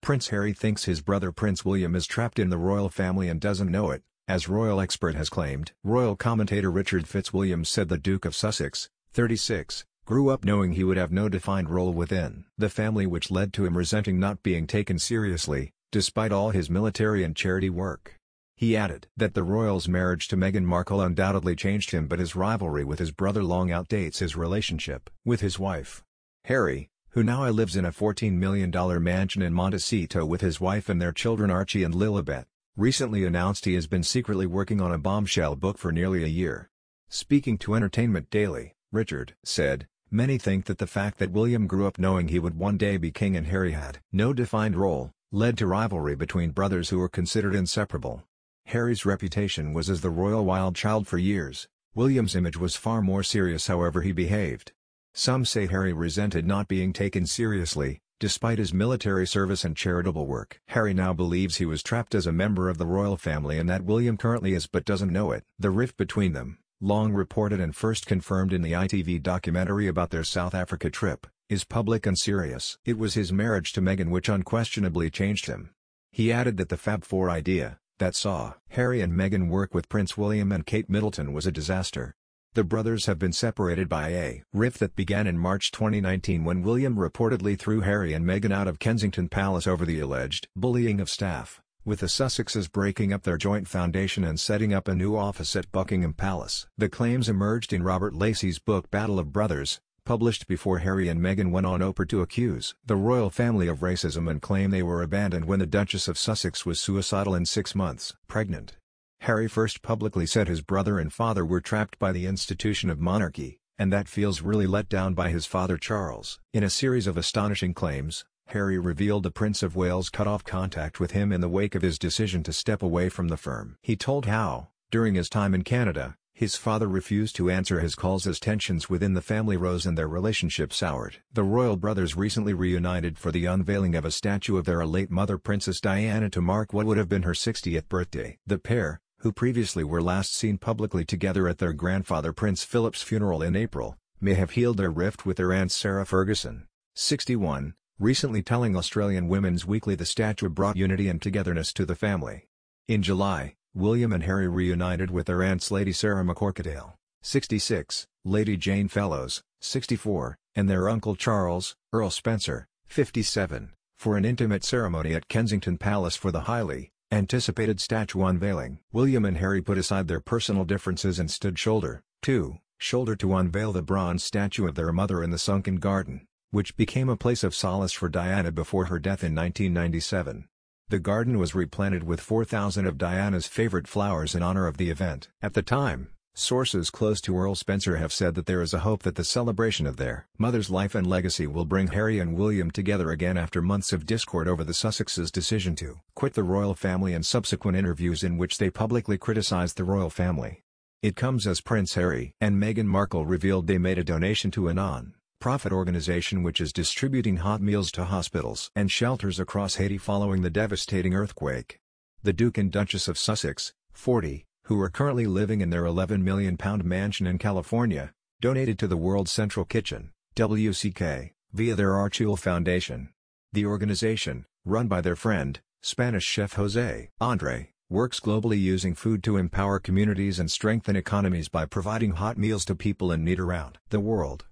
Prince Harry thinks his brother Prince William is trapped in the royal family and doesn't know it, as royal expert has claimed. Royal commentator Richard Fitzwilliams said the Duke of Sussex, 36, grew up knowing he would have no defined role within the family, which led to him resenting not being taken seriously, despite all his military and charity work. He added that the royal's marriage to Meghan Markle undoubtedly changed him, but his rivalry with his brother long outdates his relationship with his wife. Harry, who now lives in a $14 million mansion in Montecito with his wife and their children Archie and Lilibet, recently announced he has been secretly working on a bombshell book for nearly a year. Speaking to Entertainment Daily, Richard said, "Many think that the fact that William grew up knowing he would one day be king and Harry had no defined role, led to rivalry between brothers who were considered inseparable. Harry's reputation was as the royal wild child for years. William's image was far more serious however he behaved. Some say Harry resented not being taken seriously, despite his military service and charitable work. Harry now believes he was trapped as a member of the royal family and that William currently is but doesn't know it." The rift between them, long reported and first confirmed in the ITV documentary about their South Africa trip, is public and serious. It was his marriage to Meghan which unquestionably changed him. He added that the Fab Four idea, that saw Harry and Meghan work with Prince William and Kate Middleton, was a disaster. The brothers have been separated by a rift that began in March 2019 when William reportedly threw Harry and Meghan out of Kensington Palace over the alleged bullying of staff, with the Sussexes breaking up their joint foundation and setting up a new office at Buckingham Palace. The claims emerged in Robert Lacey's book Battle of Brothers, published before Harry and Meghan went on Oprah to accuse the royal family of racism and claim they were abandoned when the Duchess of Sussex was suicidal and 6 months pregnant. Harry first publicly said his brother and father were trapped by the institution of monarchy, and that feels really let down by his father Charles. In a series of astonishing claims, Harry revealed the Prince of Wales cut off contact with him in the wake of his decision to step away from the firm. He told how, during his time in Canada, his father refused to answer his calls as tensions within the family rose and their relationship soured. The royal brothers recently reunited for the unveiling of a statue of their late mother Princess Diana to mark what would have been her 60th birthday. The pair, who previously were last seen publicly together at their grandfather Prince Philip's funeral in April, may have healed their rift with their aunt Sarah Ferguson, 61, recently telling Australian Women's Weekly the statue brought unity and togetherness to the family. In July, William and Harry reunited with their aunts Lady Sarah McCorquodale, 66, Lady Jane Fellows, 64, and their uncle Charles, Earl Spencer, 57, for an intimate ceremony at Kensington Palace for the highly anticipated statue unveiling. William and Harry put aside their personal differences and stood shoulder to shoulder to unveil the bronze statue of their mother in the sunken garden, which became a place of solace for Diana before her death in 1997. The garden was replanted with 4,000 of Diana's favorite flowers in honor of the event. At the time, sources close to Earl Spencer have said that there is a hope that the celebration of their mother's life and legacy will bring Harry and William together again after months of discord over the Sussexes' decision to quit the royal family and subsequent interviews in which they publicly criticized the royal family. It comes as Prince Harry and Meghan Markle revealed they made a donation to a non-profit organization which is distributing hot meals to hospitals and shelters across Haiti following the devastating earthquake. The Duke and Duchess of Sussex, 40, who are currently living in their £11 million mansion in California, donated to the World Central Kitchen, WCK, via their Archul Foundation. The organization, run by their friend, Spanish chef José André, works globally using food to empower communities and strengthen economies by providing hot meals to people in need around the world.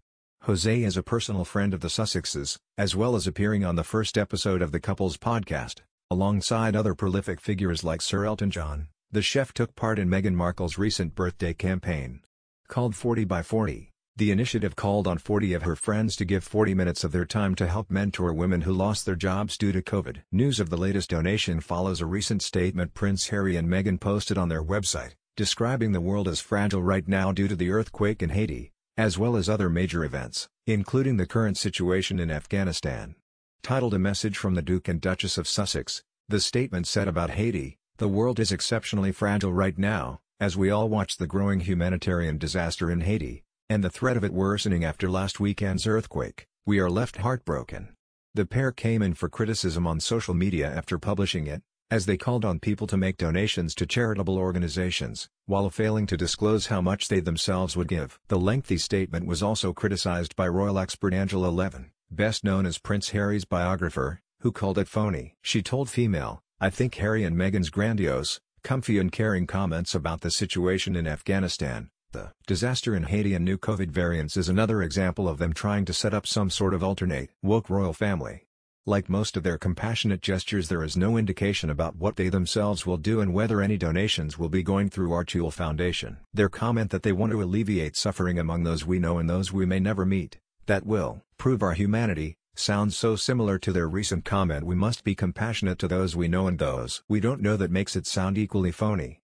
José is a personal friend of the Sussexes, as well as appearing on the first episode of the couple's podcast, alongside other prolific figures like Sir Elton John. The chef took part in Meghan Markle's recent birthday campaign. Called 40 by 40, the initiative called on 40 of her friends to give 40 minutes of their time to help mentor women who lost their jobs due to COVID. News of the latest donation follows a recent statement Prince Harry and Meghan posted on their website, describing the world as fragile right now due to the earthquake in Haiti, as well as other major events, including the current situation in Afghanistan. Titled A Message from the Duke and Duchess of Sussex, the statement said about Haiti, "The world is exceptionally fragile right now, as we all watch the growing humanitarian disaster in Haiti, and the threat of it worsening after last weekend's earthquake. We are left heartbroken." The pair came in for criticism on social media after publishing it, as they called on people to make donations to charitable organizations, while failing to disclose how much they themselves would give. The lengthy statement was also criticized by royal expert Angela Levin, best known as Prince Harry's biographer, who called it phony. She told Female, "I think Harry and Meghan's grandiose, comfy and caring comments about the situation in Afghanistan, the disaster in Haiti and new COVID variants is another example of them trying to set up some sort of alternate woke royal family. Like most of their compassionate gestures, there is no indication about what they themselves will do and whether any donations will be going through our Tool Foundation. Their comment that they want to alleviate suffering among those we know and those we may never meet, that will prove our humanity, sounds so similar to their recent comment, 'We must be compassionate to those we know and those we don't know,' that makes it sound equally phony.